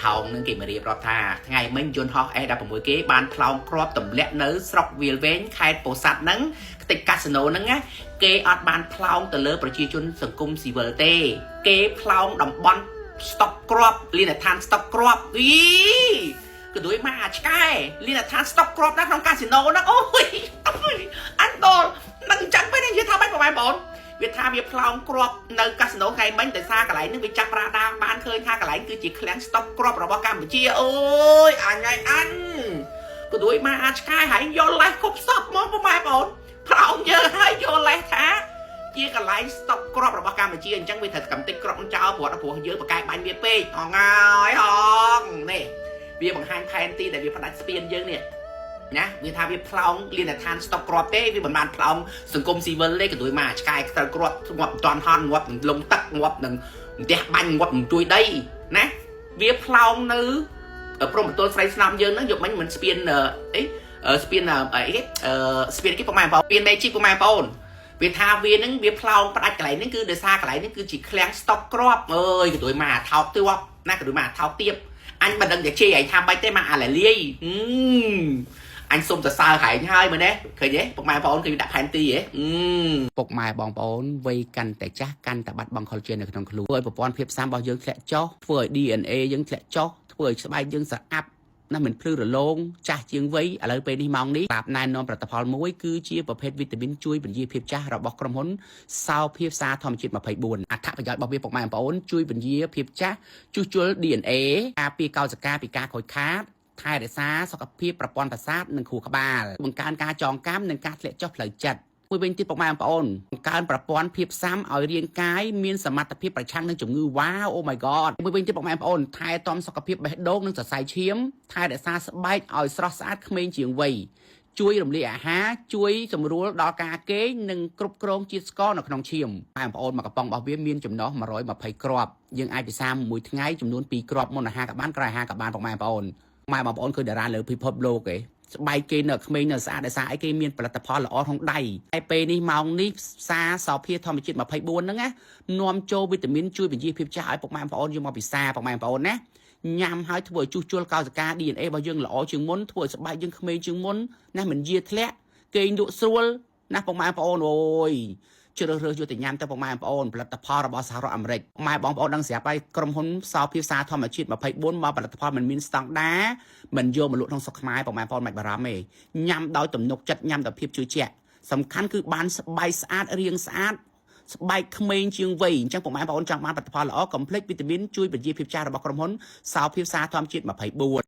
ហោងនឹងគេមករៀបរាប់ថាថ្ងៃមិញយន្តហោះ A16 គេបានផ្លោងគ្រាប់ទម្លាក់នៅស្រុកវាលវែងខេត្តពោធិ៍សាត់ហ្នឹងខ្ទេចកាស៊ីណូហ្នឹងណាគេអត់បានផ្លោងទៅលើប្រជាជនសង្គមស៊ីវិលទេគេផ្លោងតំបន់ស្តុកគ្រាប់លីនដ្ឋានស្តុកគ្រាប់អីក៏ដូចមកអាឆ្កែលីនដ្ឋានស្តុកគ្រាប់ណាក្នុងកាស៊ីណូហ្នឹងអូយអញដល់នឹងចាំពេលនេះនិយាយថាបាច់បងប្អូនវាថាវាផ្លោងគ្រាប់នៅកាស៊ីណូថ្ងៃមិញតែសារកន្លែងនេះវាចាប់ប្រាដាបានឃើញថាកន្លែងគឺជាឃ្លាំងស្តុកគ្រាប់របស់កម្ពុជាអូយអញក៏ដូចមកអាឆ្កែហើយយកលេសគប់សពមកបងប្អូនផ្លោងយើងហើយយកលេសថាជាកន្លែងស្តុកគ្រាប់របស់កម្ពុជាអញ្ចឹងវាត្រូវកំតិចគ្រាប់នឹងចោលព្រោះយើងបកកែបាញ់វាពេកអងហើយអងនេះវាបង្ហាញផែនទីដែលវាផ្ដាច់ស្ពានយើងនេះណាវាថាវាផ្លោងលៀនឋានស្តុកគ្រាប់ទេវាមិនបានផ្លោងសង្គមស៊ីវិលទេក៏ដូចមកឆ្កែត្រូវគ្រាប់ងាប់មិនតាន់ហន់ងាប់នឹងលងទឹកងាប់នឹងផ្ទះបាញ់ងាប់នឹងជួយដីណាវាផ្លោងនៅព្រំបន្ទល់ស្រីស្នំយើងហ្នឹងយកមិញមិនស្ពានអីស្ពានអីគេស្ពានគេប្រហែលស្ពានមេជីកប្រហែលបងវាថាវានឹងវាផ្លោងផ្ដាច់កន្លែងហ្នឹងគឺដោយសារកន្លែងហ្នឹងគឺជាឃ្លាំងស្តុកគ្រាប់អើយក៏ដូចមកថោកទាបណាក៏ដូចមកថោកទាបអញមិនដឹងតែជេរឯងថាបាច់ទេមកអាលាយអញសុំសរសើរហែងហើយមើលណាឃើញទេពុកម៉ែបងប្អូនគឺដាក់ផែនទីហ៎ពុកម៉ែបងប្អូនវ័យកាន់តែចាស់កាន់តែបាត់បង់ collagen នៅក្នុងខ្លួនធ្វើឲ្យប្រព័ន្ធភាពស៊ាំរបស់យើងធ្លាក់ចុះធ្វើឲ្យ DNA យើងធ្លាក់ចុះធ្វើឲ្យស្បែកយើងស្អាប់ណាមិនភ្លឺរលោងចាស់ជាងវ័យឥឡូវពេលនេះម៉ោងនេះប្រាប់ណែនាំផលិតផលមួយគឺជាប្រភេទវីតាមីនជួយពន្យាភាពចាស់របស់ក្រុមហ៊ុនសោភាសាធម្មជាតិ24អត្ថប្រយោជន៍របស់វាពុកម៉ែបងប្អូនជួយពន្យាភាពចាស់ជួសជុល DNA ការពារកោសិកាពីការខូចខាតថែរក្សាសុខភាពប្រព័ន្ធប្រសាទនិងខួរក្បាលបង្កើនការចងចាំនិងការធ្លាក់ចុះផ្លូវចិត្តមួយវិញទៀតពុកម៉ែបងប្អូនបង្កើនប្រព័ន្ធភាពស៊ាំឲ្យរាងកាយមានសមត្ថភាពប្រឆាំងនឹងជំងឺវ៉ាវអូ my god មួយវិញទៀតពុកម៉ែបងប្អូនថែទាំសុខភាពបេះដូងនិងសរសៃឈាមថែរក្សាស្បែកឲ្យស្រស់ស្អាតក្មេងជាងវ័យជួយរំលាយអាហារជួយសម្រួលដល់ការគេងនិងគ្រប់គ្រងជាតិស្ករនៅក្នុងឈាមបងប្អូនមកកំប៉ុងរបស់វាមានចំណុះ120គ្រាប់យើងអាចពិសាមួយថ្ងៃចំនួន2គ្រាប់មុនអាហារក៏បានក្រោយអាហារក៏បានពុកម៉ែបងប្អូនម៉ែបងប្អូនគឺតារាលើពិភពលោកឯងស្បែកគេនៅក្មេងនៅស្អាតដោយសារអីគេមានផលិតផលល្អក្នុងដៃហើយពេលនេះម៉ោងនេះផ្សារសោភាធម្មជាតិ24ហ្នឹងណានាំចូលវីតាមីនជួយបញ្ជាភាពចាស់ឲ្យពុកម៉ែបងប្អូនយកមកពិសាពុកម៉ែបងប្អូនណាញ៉ាំហើយធ្វើឲ្យជួសជុលកោសិកា DNA របស់យើងល្អជាងមុនធ្វើឲ្យស្បែកយើងក្មេងជាងមុនណាមិនយាធ្លាក់គេងលក់ស្រួលណាពុកម៉ែបងប្អូនអូយជ្រើសរើសយកទៅញ៉ាំទៅពុកម៉ែបងប្អូនផលិតផលរបស់សហរដ្ឋអាមេរិកម៉ែបងប្អូនដឹងស្រាប់ហើយក្រុមហ៊ុនសោភាសាធម្មជាតិ24មកផលិតផលមិនមានស្តង់ដារមិនយកមកលក់ក្នុងស្រុកខ្មែរពុកម៉ែបងប្អូនមិនបារម្ភទេញ៉ាំដោយទំនុកចិត្តញ៉ាំដោយភាពជឿជាក់សំខាន់គឺបានស្បែកស្អាតរាងស្អាតស្បែកក្មេងជាងវ័យអញ្ចឹងពុកម៉ែបងប្អូនចង់បានផលិតផលល្អកុំភ្លេចវីតាមីនជួយបញ្ជាភាពចាស់របស់ក្រុមហ៊ុនសោភាសាធម្មជាតិ24